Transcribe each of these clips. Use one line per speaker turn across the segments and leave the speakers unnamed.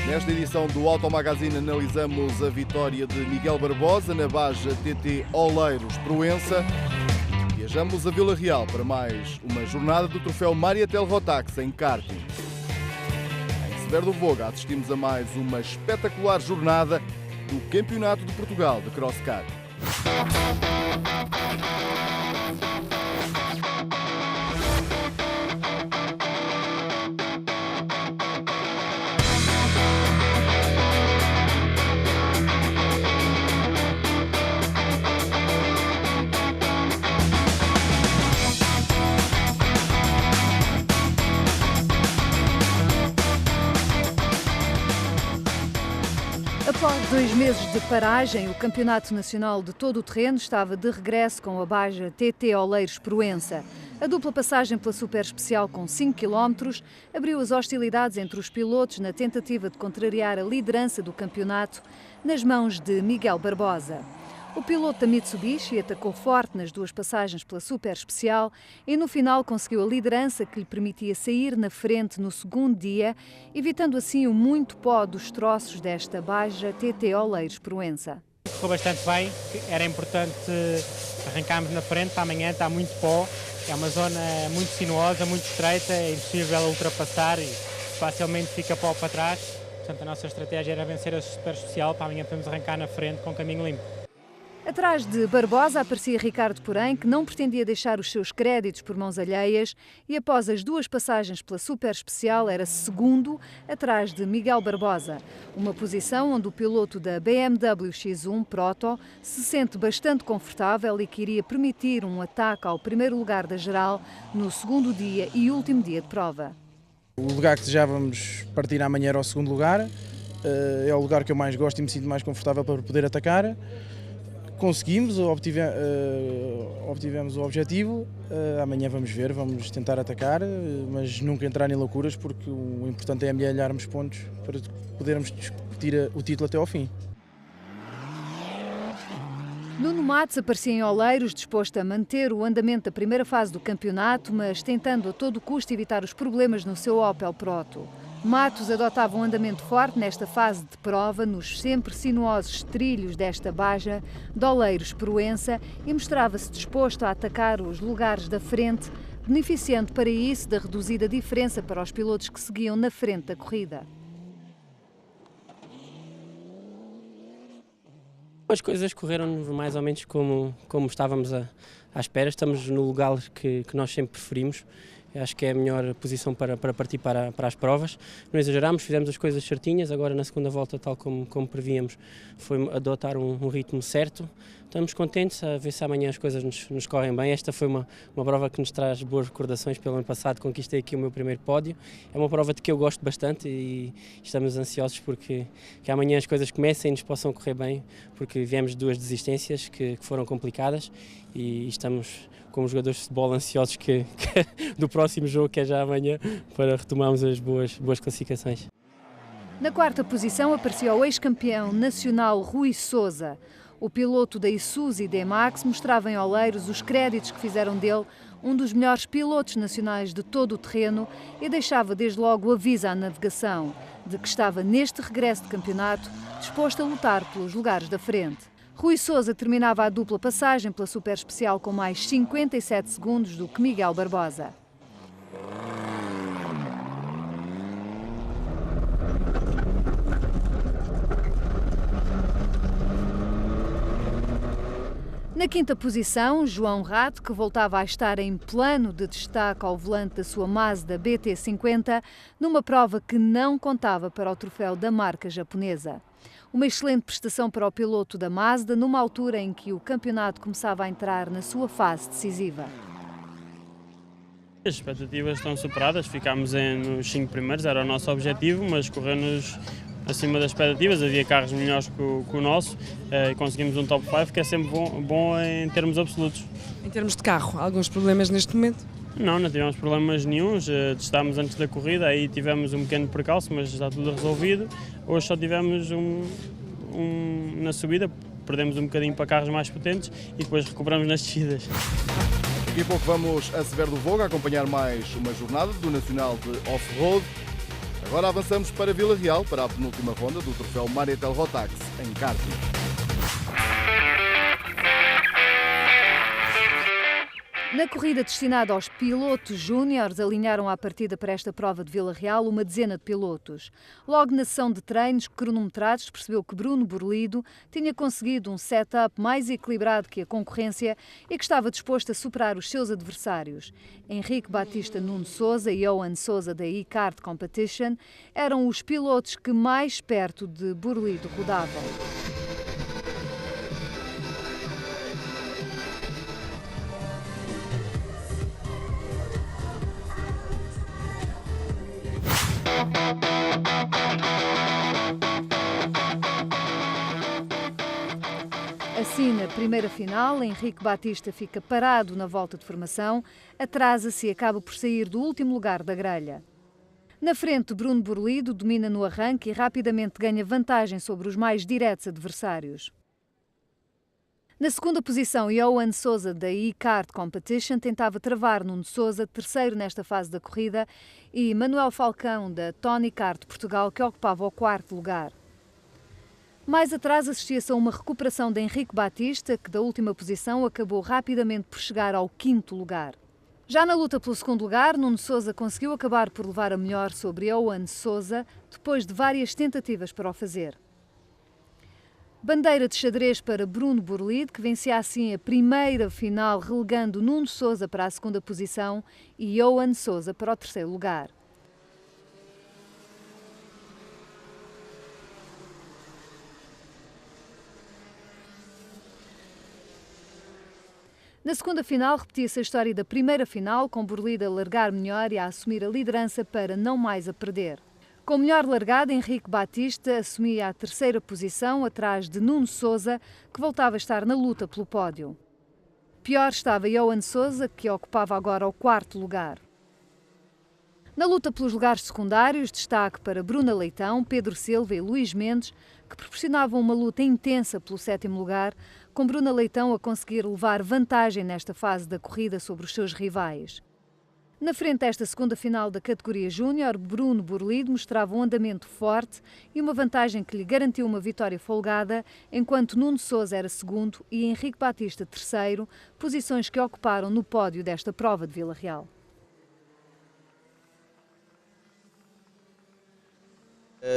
Nesta edição do Auto Magazine analisamos a vitória de Miguel Barbosa na Baja TT Oleiros Proença. Viajamos a Vila Real para mais uma jornada do troféu Mariatel Rotax em karting. Em Severo do Voga assistimos a mais uma espetacular jornada do Campeonato de Portugal de Crosscar.
Após 2 meses de paragem, o Campeonato Nacional de Todo o Terreno estava de regresso com a Baja TT Oleiros Proença. A dupla passagem pela Super Especial com 5 km abriu as hostilidades entre os pilotos na tentativa de contrariar a liderança do campeonato nas mãos de Miguel Barbosa. O piloto da Mitsubishi atacou forte nas 2 passagens pela Super Especial e no final conseguiu a liderança que lhe permitia sair na frente no segundo dia, evitando assim o muito pó dos troços desta Baja TT Oleiros Proença.
Ficou bastante bem, era importante arrancarmos na frente, para amanhã está muito pó, é uma zona muito sinuosa, muito estreita, é impossível ultrapassar e facilmente fica pó para trás. Portanto, a nossa estratégia era vencer a Super Especial, para amanhã podemos arrancar na frente com caminho limpo.
Atrás de Barbosa aparecia Ricardo Porém, que não pretendia deixar os seus créditos por mãos alheias e após as 2 passagens pela Super Especial era segundo atrás de Miguel Barbosa. Uma posição onde o piloto da BMW X1 Proto se sente bastante confortável e que iria permitir um ataque ao primeiro lugar da geral no segundo dia e último dia de prova.
O lugar que desejávamos partir amanhã era o segundo lugar. É o lugar que eu mais gosto e me sinto mais confortável para poder atacar. Conseguimos, obtivemos o objetivo, amanhã vamos ver, vamos tentar atacar, mas nunca entrar em loucuras porque o importante é amealharmos pontos para podermos discutir o título até ao fim.
Nuno Matos aparecia em Oleiros, disposto a manter o andamento da primeira fase do campeonato, mas tentando a todo custo evitar os problemas no seu Opel Proto. Matos adotava um andamento forte nesta fase de prova, nos sempre sinuosos trilhos desta Baja de Oleiros Proença e mostrava-se disposto a atacar os lugares da frente, beneficiando para isso da reduzida diferença para os pilotos que seguiam na frente da corrida.
As coisas correram mais ou menos como estávamos à espera. Estamos no lugar que nós sempre preferimos. Acho que é a melhor posição para partir para as provas. Não exageramos, fizemos as coisas certinhas. Agora na segunda volta, tal como prevíamos, foi adotar um ritmo certo. Estamos contentes a ver se amanhã as coisas nos correm bem. Esta foi uma prova que nos traz boas recordações. Pelo ano passado conquistei aqui o meu primeiro pódio. É uma prova de que eu gosto bastante e estamos ansiosos porque que amanhã as coisas comecem e nos possam correr bem, porque viemos de 2 desistências que foram complicadas e estamos como jogadores de futebol ansiosos do próximo jogo, que é já amanhã, para retomarmos as boas classificações.
Na 4ª posição aparecia o ex-campeão nacional Rui Sousa. O piloto da Isuzu D-Max mostrava em Oleiros os créditos que fizeram dele um dos melhores pilotos nacionais de todo o terreno e deixava desde logo o aviso à navegação de que estava neste regresso de campeonato disposto a lutar pelos lugares da frente. Rui Sousa terminava a dupla passagem pela Super Especial com mais 57 segundos do que Miguel Barbosa. Na 5ª posição, João Rato, que voltava a estar em plano de destaque ao volante da sua Mazda BT50, numa prova que não contava para o troféu da marca japonesa. Uma excelente prestação para o piloto da Mazda, numa altura em que o campeonato começava a entrar na sua fase decisiva.
As expectativas estão superadas, ficámos nos 5 primeiros, era o nosso objetivo, mas correu-nos acima das expectativas, havia carros melhores que o nosso, conseguimos um top 5, que é sempre bom em termos absolutos.
Em termos de carro, alguns problemas neste momento?
Não tivemos problemas nenhuns, testámos antes da corrida, aí tivemos um pequeno percalço, mas está tudo resolvido. Hoje só tivemos na subida, perdemos um bocadinho para carros mais potentes e depois recuperamos nas descidas.
Daqui a pouco vamos a Severo do Voga acompanhar mais uma jornada do Nacional de Off-Road. Agora avançamos para Vila Real, para a penúltima ronda do troféu Mariatel Rotax em karting.
Na corrida destinada aos pilotos júniores, alinharam à partida para esta prova de Vila Real uma dezena de pilotos. Logo na sessão de treinos cronometrados, percebeu que Bruno Burlido tinha conseguido um setup mais equilibrado que a concorrência e que estava disposto a superar os seus adversários. Henrique Batista Nuno Souza e Owen Souza da e-Kart Competition eram os pilotos que mais perto de Burlido rodavam. Assim, na primeira final, Henrique Batista fica parado na volta de formação, atrasa-se e acaba por sair do último lugar da grelha. Na frente, Bruno Burlido domina no arranque e rapidamente ganha vantagem sobre os mais diretos adversários. Na segunda posição, Owen Souza da e-Kart Competition tentava travar Nuno Souza, terceiro nesta fase da corrida, e Manuel Falcão da Tony Kart Portugal, que ocupava o quarto lugar. Mais atrás assistia-se a uma recuperação de Henrique Batista, que da última posição acabou rapidamente por chegar ao quinto lugar. Já na luta pelo segundo lugar, Nuno Souza conseguiu acabar por levar a melhor sobre Owen Souza, depois de várias tentativas para o fazer. Bandeira de xadrez para Bruno Burlido, que vencia assim a primeira final, relegando Nuno Souza para a segunda posição e Owen Souza para o terceiro lugar. Na segunda final, repetia-se a história da primeira final, com Burlido a largar melhor e a assumir a liderança para não mais a perder. Com melhor largada, Henrique Batista assumia a terceira posição, atrás de Nuno Souza, que voltava a estar na luta pelo pódio. Pior estava Owen Souza, que ocupava agora o quarto lugar. Na luta pelos lugares secundários, destaque para Bruna Leitão, Pedro Silva e Luís Mendes, que proporcionavam uma luta intensa pelo sétimo lugar, com Bruna Leitão a conseguir levar vantagem nesta fase da corrida sobre os seus rivais. Na frente desta segunda final da categoria júnior, Bruno Burlido mostrava um andamento forte e uma vantagem que lhe garantiu uma vitória folgada, enquanto Nuno Souza era segundo e Henrique Batista terceiro, posições que ocuparam no pódio desta prova de Vila Real.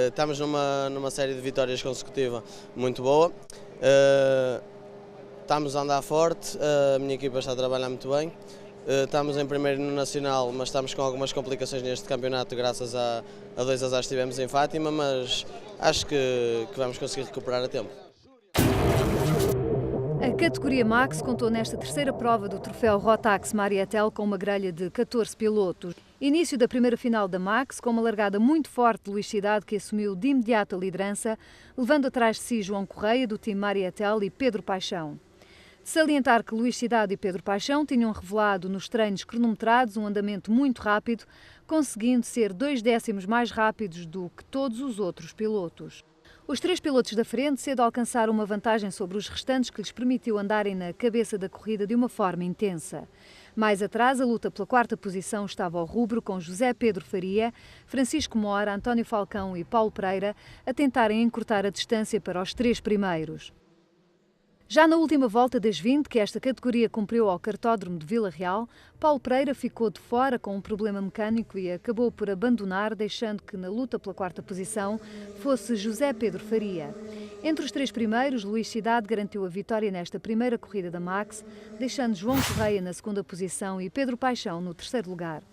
Estamos numa série de vitórias consecutiva muito boa. Estamos a andar forte, a minha equipa está a trabalhar muito bem. Estamos em primeiro no Nacional, mas estamos com algumas complicações neste campeonato graças a 2 azares que tivemos em Fátima, mas acho que vamos conseguir recuperar a tempo.
A categoria Max contou nesta terceira prova do troféu Rotax Mariatel com uma grelha de 14 pilotos. Início da primeira final da Max, com uma largada muito forte de Luís Cidade, que assumiu de imediato a liderança, levando atrás de si João Correia, do time Mariatel, e Pedro Paixão. De salientar que Luís Cidade e Pedro Paixão tinham revelado nos treinos cronometrados um andamento muito rápido, conseguindo ser 2 décimos mais rápidos do que todos os outros pilotos. Os 3 pilotos da frente cedo alcançaram uma vantagem sobre os restantes que lhes permitiu andarem na cabeça da corrida de uma forma intensa. Mais atrás, a luta pela quarta posição estava ao rubro, com José Pedro Faria, Francisco Mora, António Falcão e Paulo Pereira a tentarem encurtar a distância para os 3 primeiros. Já na última volta das 20, que esta categoria cumpriu ao cartódromo de Vila Real, Paulo Pereira ficou de fora com um problema mecânico e acabou por abandonar, deixando que na luta pela quarta posição fosse José Pedro Faria. Entre os 3 primeiros, Luís Cidade garantiu a vitória nesta primeira corrida da Max, deixando João Correia na segunda posição e Pedro Paixão no terceiro lugar.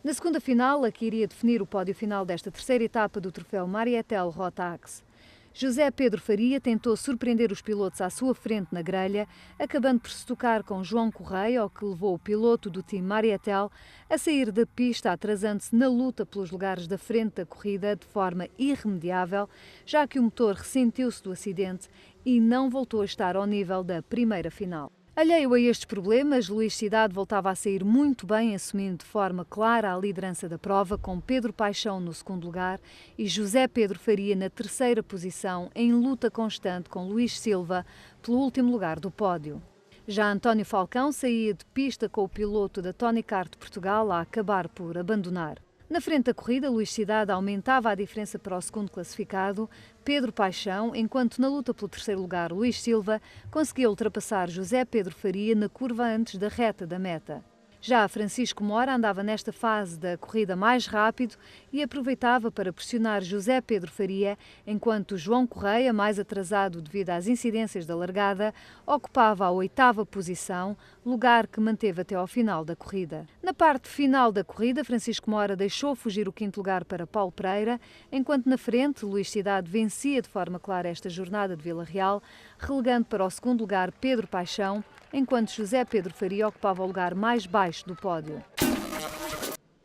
Na segunda final, a que iria definir o pódio final desta terceira etapa do troféu Mariatel Rotax, José Pedro Faria tentou surpreender os pilotos à sua frente na grelha, acabando por se tocar com João Correia, o que levou o piloto do time Mariatel a sair da pista, atrasando-se na luta pelos lugares da frente da corrida de forma irremediável, já que o motor ressentiu-se do acidente e não voltou a estar ao nível da primeira final. Alheio a estes problemas, Luís Cidade voltava a sair muito bem, assumindo de forma clara a liderança da prova, com Pedro Paixão no segundo lugar e José Pedro Faria na terceira posição, em luta constante com Luís Silva pelo último lugar do pódio. Já António Falcão saía de pista com o piloto da Tony Kart Portugal a acabar por abandonar. Na frente da corrida, Luís Cidade aumentava a diferença para o segundo classificado, Pedro Paixão, enquanto na luta pelo terceiro lugar, Luís Silva conseguia ultrapassar José Pedro Faria na curva antes da reta da meta. Já Francisco Mora andava nesta fase da corrida mais rápido e aproveitava para pressionar José Pedro Faria, enquanto João Correia, mais atrasado devido às incidências da largada, ocupava a 8ª posição, lugar que manteve até ao final da corrida. Na parte final da corrida, Francisco Mora deixou fugir o 5º lugar para Paulo Pereira, enquanto na frente, Luís Cidade vencia de forma clara esta jornada de Vila Real, relegando para o 2º lugar Pedro Paixão, enquanto José Pedro Faria ocupava o lugar mais baixo do pódio.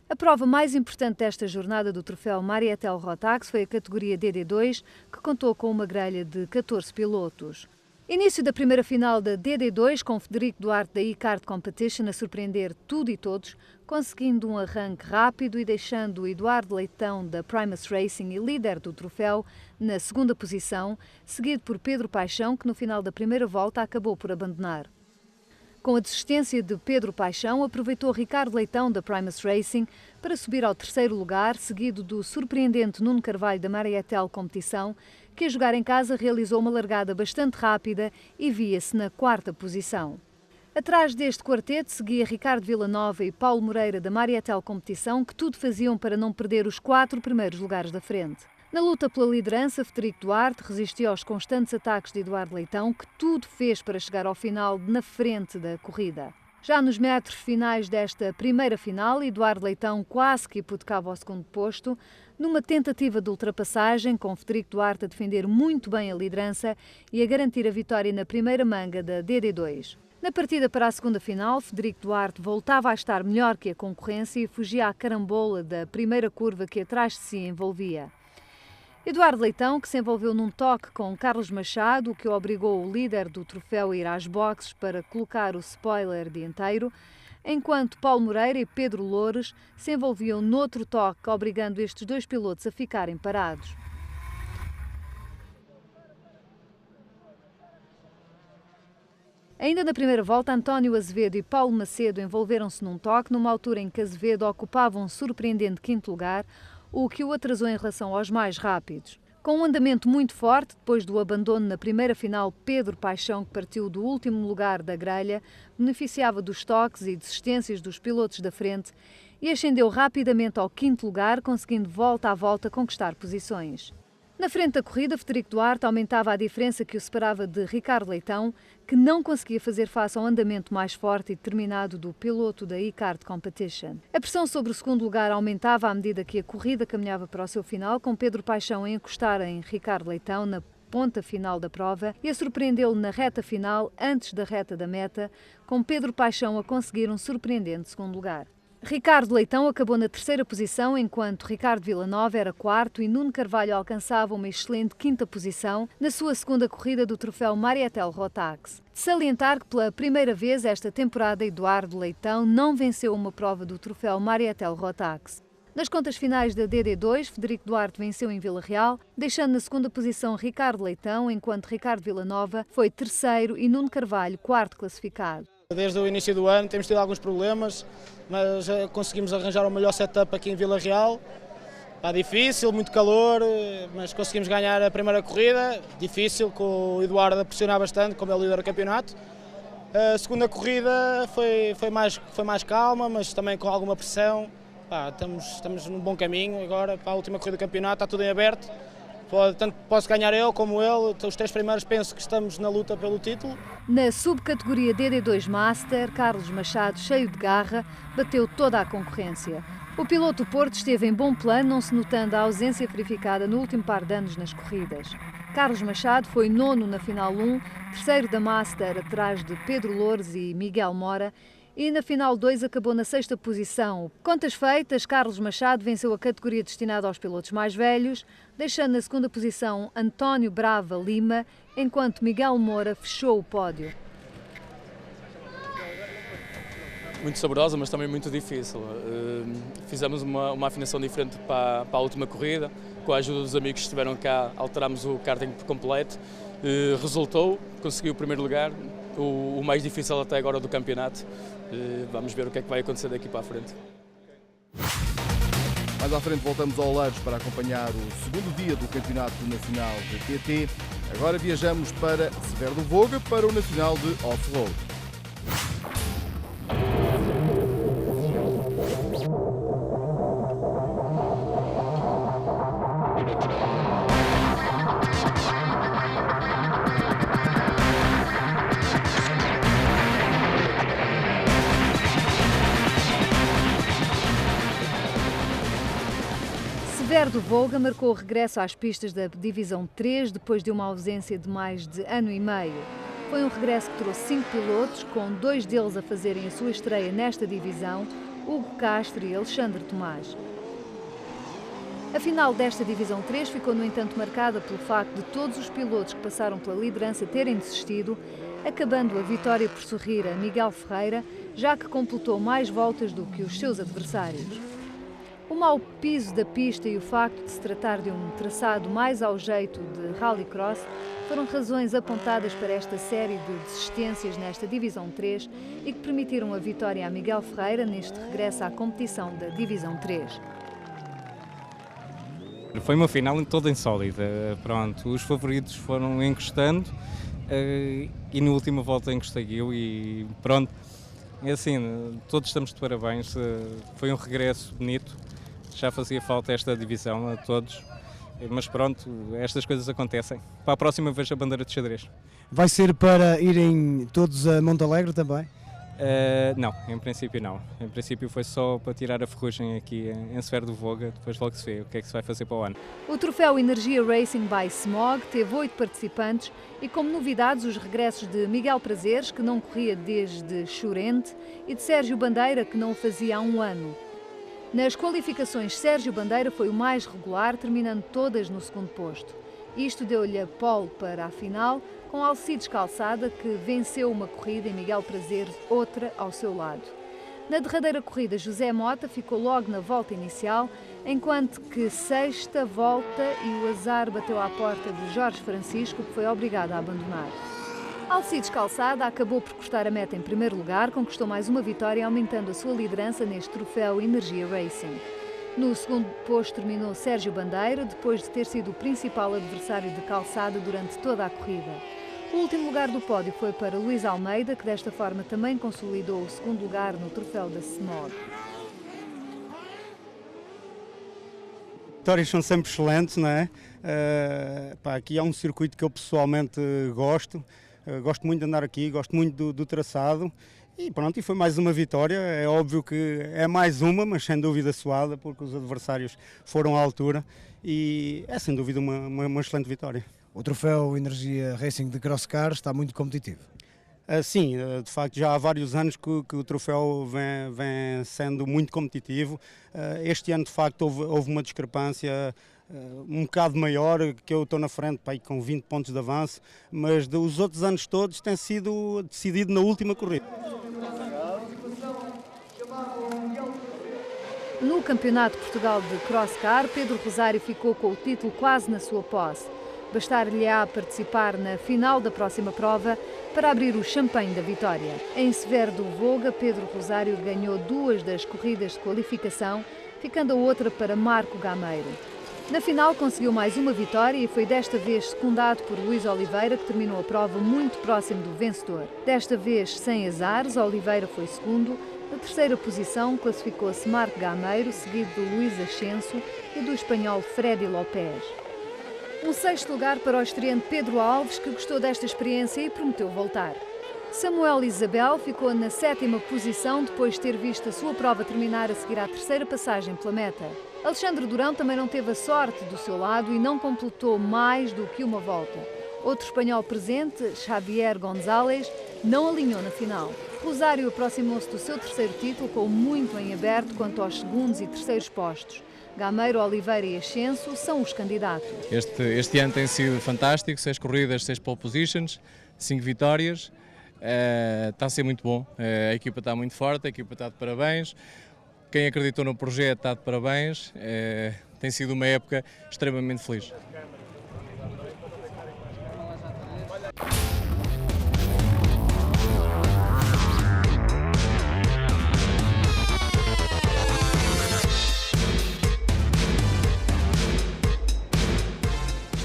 A prova mais importante desta jornada do troféu Marietel Rotax foi a categoria DD2, que contou com uma grelha de 14 pilotos. Início da primeira final da DD2, com Frederico Duarte da e-Kart Competition a surpreender tudo e todos, conseguindo um arranque rápido e deixando o Eduardo Leitão da Primus Racing e líder do troféu na 2ª posição, seguido por Pedro Paixão, que no final da primeira volta acabou por abandonar. Com a desistência de Pedro Paixão, aproveitou Ricardo Leitão da Primus Racing para subir ao 3º lugar, seguido do surpreendente Nuno Carvalho da Marietel Competição, que a jogar em casa realizou uma largada bastante rápida e via-se na 4ª posição. Atrás deste quarteto seguia Ricardo Villanova e Paulo Moreira da Marietel Competição, que tudo faziam para não perder os 4 primeiros lugares da frente. Na luta pela liderança, Frederico Duarte resistiu aos constantes ataques de Eduardo Leitão, que tudo fez para chegar ao final na frente da corrida. Já nos metros finais desta primeira final, Eduardo Leitão quase que hipotecava o 2º posto, numa tentativa de ultrapassagem, com Frederico Duarte a defender muito bem a liderança e a garantir a vitória na primeira manga da DD2. Na partida para a 2ª final, Frederico Duarte voltava a estar melhor que a concorrência e fugia à carambola da primeira curva que atrás de si envolvia. Eduardo Leitão, que se envolveu num toque com Carlos Machado, o que obrigou o líder do troféu a ir às boxes para colocar o spoiler dianteiro, enquanto Paulo Moreira e Pedro Loures se envolviam noutro toque, obrigando estes 2 pilotos a ficarem parados. Ainda na primeira volta, António Azevedo e Paulo Macedo envolveram-se num toque, numa altura em que Azevedo ocupava um surpreendente 5º lugar, o que o atrasou em relação aos mais rápidos. Com um andamento muito forte, depois do abandono na primeira final, Pedro Paixão, que partiu do último lugar da grelha, beneficiava dos toques e desistências dos pilotos da frente e ascendeu rapidamente ao 5º lugar, conseguindo volta a volta conquistar posições. Na frente da corrida, Frederico Duarte aumentava a diferença que o separava de Ricardo Leitão, que não conseguia fazer face ao andamento mais forte e determinado do piloto da e-Kart Competition. A pressão sobre o 2º lugar aumentava à medida que a corrida caminhava para o seu final, com Pedro Paixão a encostar em Ricardo Leitão na ponta final da prova e a surpreendê-lo na reta final, antes da reta da meta, com Pedro Paixão a conseguir um surpreendente 2º lugar. Ricardo Leitão acabou na 3ª posição, enquanto Ricardo Villanova era 4º e Nuno Carvalho alcançava uma excelente 5ª posição na sua 2ª corrida do troféu Marietel Rotax. De salientar que pela primeira vez esta temporada Eduardo Leitão não venceu uma prova do troféu Marietel Rotax. Nas contas finais da DD2, Frederico Duarte venceu em Vila Real, deixando na 2ª posição Ricardo Leitão, enquanto Ricardo Villanova foi 3º e Nuno Carvalho 4º classificado.
Desde o início do ano temos tido alguns problemas, mas conseguimos arranjar o melhor setup aqui em Vila Real. Está difícil, muito calor, mas conseguimos ganhar a primeira corrida. Difícil, com o Eduardo a pressionar bastante, como é o líder do campeonato. A 2ª corrida foi mais calma, mas também com alguma pressão. Estamos num bom caminho agora para a última corrida do campeonato, está tudo em aberto. Tanto posso ganhar eu como ele, os 3 primeiros penso que estamos na luta pelo título.
Na subcategoria DD2 Master, Carlos Machado, cheio de garra, bateu toda a concorrência. O piloto do Porto esteve em bom plano, não se notando a ausência verificada no último par de anos nas corridas. Carlos Machado foi 9º na final 1, 3º da Master atrás de Pedro Loures e Miguel Mora, e na final 2 acabou na 6ª posição. Contas feitas, Carlos Machado venceu a categoria destinada aos pilotos mais velhos, deixando na 2ª posição António Brava Lima, enquanto Miguel Moura fechou o pódio.
Muito saborosa, mas também muito difícil. Fizemos uma afinação diferente para a última corrida, com a ajuda dos amigos que estiveram cá, alterámos o karting por completo, resultou, consegui o primeiro lugar, o mais difícil até agora do campeonato. Vamos ver o que é que vai acontecer daqui para a frente.
Mais à frente voltamos a Oleiros para acompanhar o segundo dia do Campeonato Nacional de TT. Agora viajamos para Severo do Voga para o Nacional de Off-Road.
Severo do Voga marcou o regresso às pistas da Divisão 3 depois de uma ausência de mais de ano e meio. Foi um regresso que trouxe 5 pilotos, com 2 deles a fazerem a sua estreia nesta divisão, Hugo Castro e Alexandre Tomás. A final desta Divisão 3 ficou, no entanto, marcada pelo facto de todos os pilotos que passaram pela liderança terem desistido, acabando a vitória por sorrir a Miguel Ferreira, já que completou mais voltas do que os seus adversários. O mau piso da pista e o facto de se tratar de um traçado mais ao jeito de rallycross foram razões apontadas para esta série de desistências nesta Divisão 3 e que permitiram a vitória a Miguel Ferreira neste regresso à competição da Divisão 3.
Foi uma final toda insólita. Pronto, os favoritos foram encostando e na última volta encostei eu e pronto. É assim, todos estamos de parabéns, foi um regresso bonito, já fazia falta esta divisão a todos, mas pronto, estas coisas acontecem. Para a próxima vez a bandeira de xadrez.
Vai ser para irem todos a Montalegre também?
Não, em princípio não. Em princípio foi só para tirar a ferrugem aqui em Severo do Voga, depois logo se vê o que é que se vai fazer para o ano.
O troféu Energia Racing by Smog teve 8 participantes e como novidades os regressos de Miguel Prazeres, que não corria desde Chorente, e de Sérgio Bandeira, que não o fazia há um ano. Nas qualificações, Sérgio Bandeira foi o mais regular, terminando todas no segundo posto. Isto deu-lhe a pole para a final, com Alcides Calçada, que venceu uma corrida e Miguel Prazeres outra ao seu lado. Na derradeira corrida, José Mota ficou logo na volta inicial, enquanto que sexta volta e o azar bateu à porta de Jorge Francisco, que foi obrigado a abandonar. Alcides Calçada acabou por cortar a meta em primeiro lugar, conquistou mais uma vitória, aumentando a sua liderança neste troféu Energia Racing. No segundo posto terminou Sérgio Bandeira, depois de ter sido o principal adversário de Calçada durante toda a corrida. O último lugar do pódio foi para Luís Almeida, que desta forma também consolidou o segundo lugar no troféu da Smog.
Vitórias são sempre excelentes, não é? Aqui há um circuito que eu pessoalmente gosto. Gosto muito de andar aqui, gosto muito do traçado e pronto, e foi mais uma vitória. É óbvio que é mais uma, mas sem dúvida suada, porque os adversários foram à altura e é sem dúvida uma excelente vitória.
O troféu Energia Racing de Crosscar está muito competitivo.
Sim, de facto já há vários anos que o troféu vem sendo muito competitivo. Este ano de facto houve uma discrepância um bocado maior, que eu estou na frente com 20 pontos de avanço, mas dos outros anos todos tem sido decidido na última corrida.
No Campeonato de Portugal de Crosscar, Pedro Rosário ficou com o título quase na sua posse. Bastar-lhe-á participar na final da próxima prova para abrir o champanhe da vitória. Em Severo do Voga, Pedro Rosário ganhou 2 das corridas de qualificação, ficando a outra para Marco Gameiro. Na final conseguiu mais uma vitória e foi desta vez secundado por Luís Oliveira, que terminou a prova muito próximo do vencedor. Desta vez sem azares, Oliveira foi segundo. Na terceira posição classificou-se Marco Gameiro, seguido do Luís Ascenso e do espanhol Freddy Lopes. Um sexto lugar para o estreante Pedro Alves, que gostou desta experiência e prometeu voltar. Samuel Isabel ficou na 7ª posição depois de ter visto a sua prova terminar a seguir à terceira passagem pela meta. Alexandre Durão também não teve a sorte do seu lado e não completou mais do que uma volta. Outro espanhol presente, Xavier González, não alinhou na final. Rosário aproximou-se do seu terceiro título com muito em aberto quanto aos segundos e terceiros postos. Gameiro, Oliveira e Ascenso são os candidatos.
Este ano tem sido fantástico, 6 corridas, 6 pole positions, 5 vitórias. Está a ser muito bom, a equipa está muito forte, a equipa está de parabéns. Quem acreditou no projeto está de parabéns. Tem sido uma época extremamente feliz.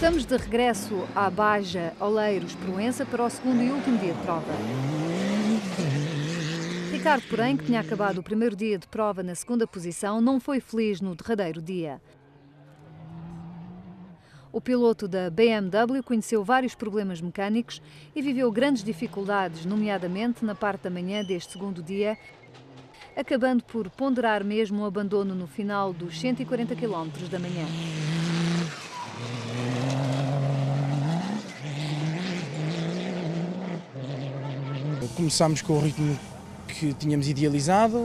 Estamos de regresso à Baja Oleiros Proença para o segundo e último dia de prova. Ricardo, porém, que tinha acabado o primeiro dia de prova na segunda posição, não foi feliz no derradeiro dia. O piloto da BMW conheceu vários problemas mecânicos e viveu grandes dificuldades, nomeadamente na parte da manhã deste segundo dia, acabando por ponderar mesmo o abandono no final dos 140 km da manhã.
Começámos com o ritmo que tínhamos idealizado,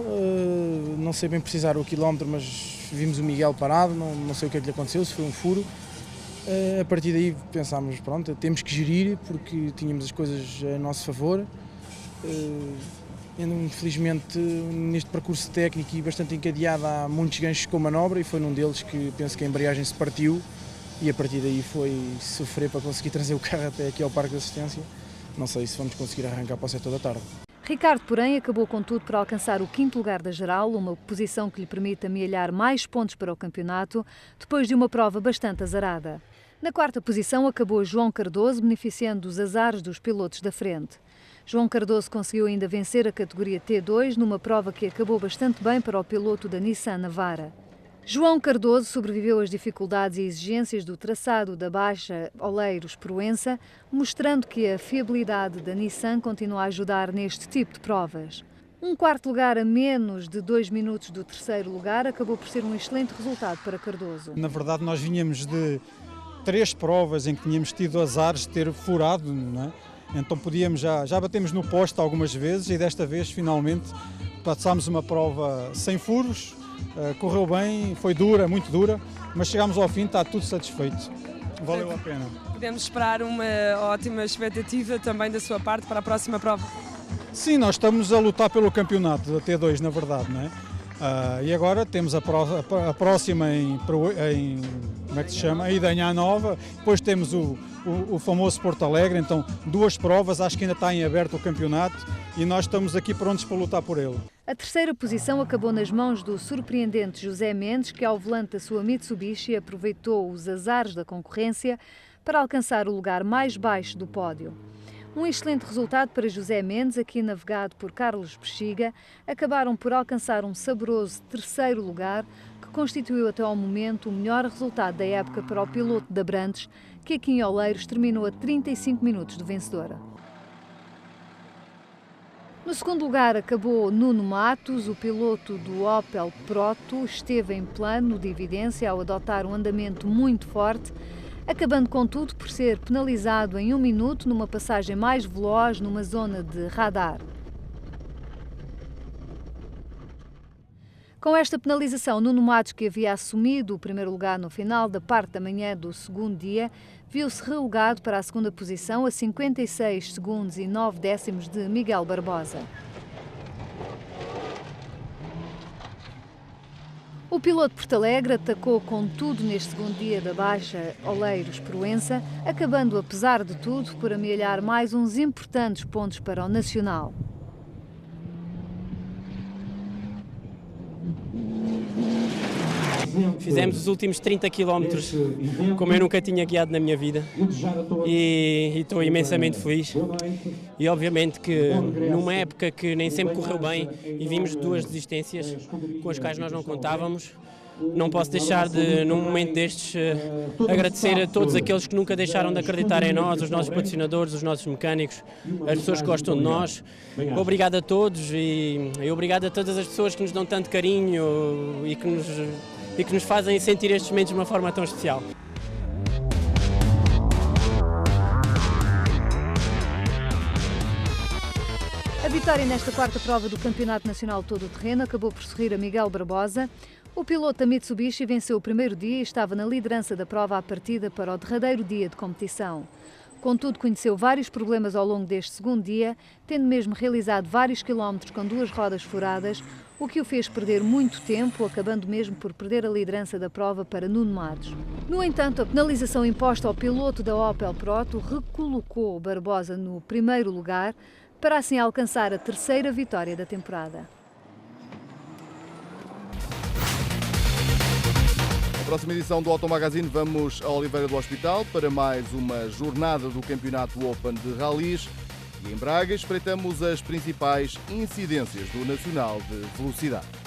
não sei bem precisar o quilómetro, mas vimos o Miguel parado, não sei o que é que lhe aconteceu, se foi um furo. A partir daí pensámos, pronto, temos que gerir porque tínhamos as coisas a nosso favor. Infelizmente, neste percurso técnico e bastante encadeado, há muitos ganchos com manobra e foi num deles que penso que a embreagem se partiu e a partir daí foi sofrer para conseguir trazer o carro até aqui ao Parque de Assistência. Não sei se vamos conseguir arrancar para o setor da tarde.
Ricardo, porém, acabou contudo por alcançar o 5º lugar da geral, uma posição que lhe permite amealhar mais pontos para o campeonato, depois de uma prova bastante azarada. Na 4ª posição acabou João Cardoso, beneficiando dos azares dos pilotos da frente. João Cardoso conseguiu ainda vencer a categoria T2 numa prova que acabou bastante bem para o piloto da Nissan Navara. João Cardoso sobreviveu às dificuldades e exigências do traçado da Baja Oleiros Proença, mostrando que a fiabilidade da Nissan continua a ajudar neste tipo de provas. Um 4º lugar a menos de 2 minutos do 3º lugar acabou por ser um excelente resultado para Cardoso.
Na verdade, nós vinhamos de 3 provas em que tínhamos tido azares de ter furado, não é? Então podíamos já batemos no poste algumas vezes e desta vez finalmente passámos uma prova sem furos, correu bem, foi dura, muito dura, mas chegámos ao fim, está tudo satisfeito, valeu a pena.
Podemos esperar uma ótima expectativa também da sua parte para a próxima prova?
Sim, nós estamos a lutar pelo campeonato da T2, na verdade, não é? E agora temos a próxima como é que se chama? A Idanha Nova, depois temos o famoso Porto Alegre, então 2 provas, acho que ainda está em aberto o campeonato e nós estamos aqui prontos para lutar por ele.
A 3ª posição acabou nas mãos do surpreendente José Mendes, que ao volante da sua Mitsubishi aproveitou os azares da concorrência para alcançar o lugar mais baixo do pódio. Um excelente resultado para José Mendes, aqui navegado por Carlos Bexiga, acabaram por alcançar um saboroso 3º lugar, que constituiu até ao momento o melhor resultado da época para o piloto da Abrantes, que aqui em Oleiros terminou a 35 minutos do vencedor. No 2º lugar acabou Nuno Matos, o piloto do Opel Proto, esteve em plano de evidência ao adotar um andamento muito forte, acabando contudo por ser penalizado em 1 minuto numa passagem mais veloz numa zona de radar. Com esta penalização, Nuno Matos, que havia assumido o 1º lugar no final da parte da manhã do 2º dia, viu-se relegado para a 2ª posição a 56 segundos e 9 décimos de Miguel Barbosa. O piloto de Porto Alegre atacou com tudo neste 2º dia da Baja Oleiros Proença, acabando, apesar de tudo, por amealhar mais uns importantes pontos para o Nacional.
Fizemos os últimos 30 km como eu nunca tinha guiado na minha vida e estou imensamente feliz. E obviamente que numa época que nem sempre correu bem e vimos 2 desistências com as quais nós não contávamos, não posso deixar de, num momento destes, agradecer a todos aqueles que nunca deixaram de acreditar em nós, os nossos patrocinadores, os nossos mecânicos, as pessoas que gostam de nós. Obrigado a todos e obrigado a todas as pessoas que nos dão tanto carinho e que nos fazem sentir estes momentos de uma forma tão especial.
A vitória nesta 4ª prova do Campeonato Nacional Todo Terreno acabou por sorrir a Miguel Barbosa. O piloto da Mitsubishi venceu o 1º dia e estava na liderança da prova à partida para o derradeiro dia de competição. Contudo, conheceu vários problemas ao longo deste 2º dia, tendo mesmo realizado vários quilómetros com 2 rodas furadas, o que o fez perder muito tempo, acabando mesmo por perder a liderança da prova para Nuno Matos. No entanto, a penalização imposta ao piloto da Opel Proto recolocou Barbosa no 1º lugar, para assim alcançar a 3ª vitória da temporada.
próxima edição do Auto Magazine vamos a Oliveira do Hospital para mais uma jornada do Campeonato Open de Rallys e em Braga espreitamos as principais incidências do Nacional de Velocidade.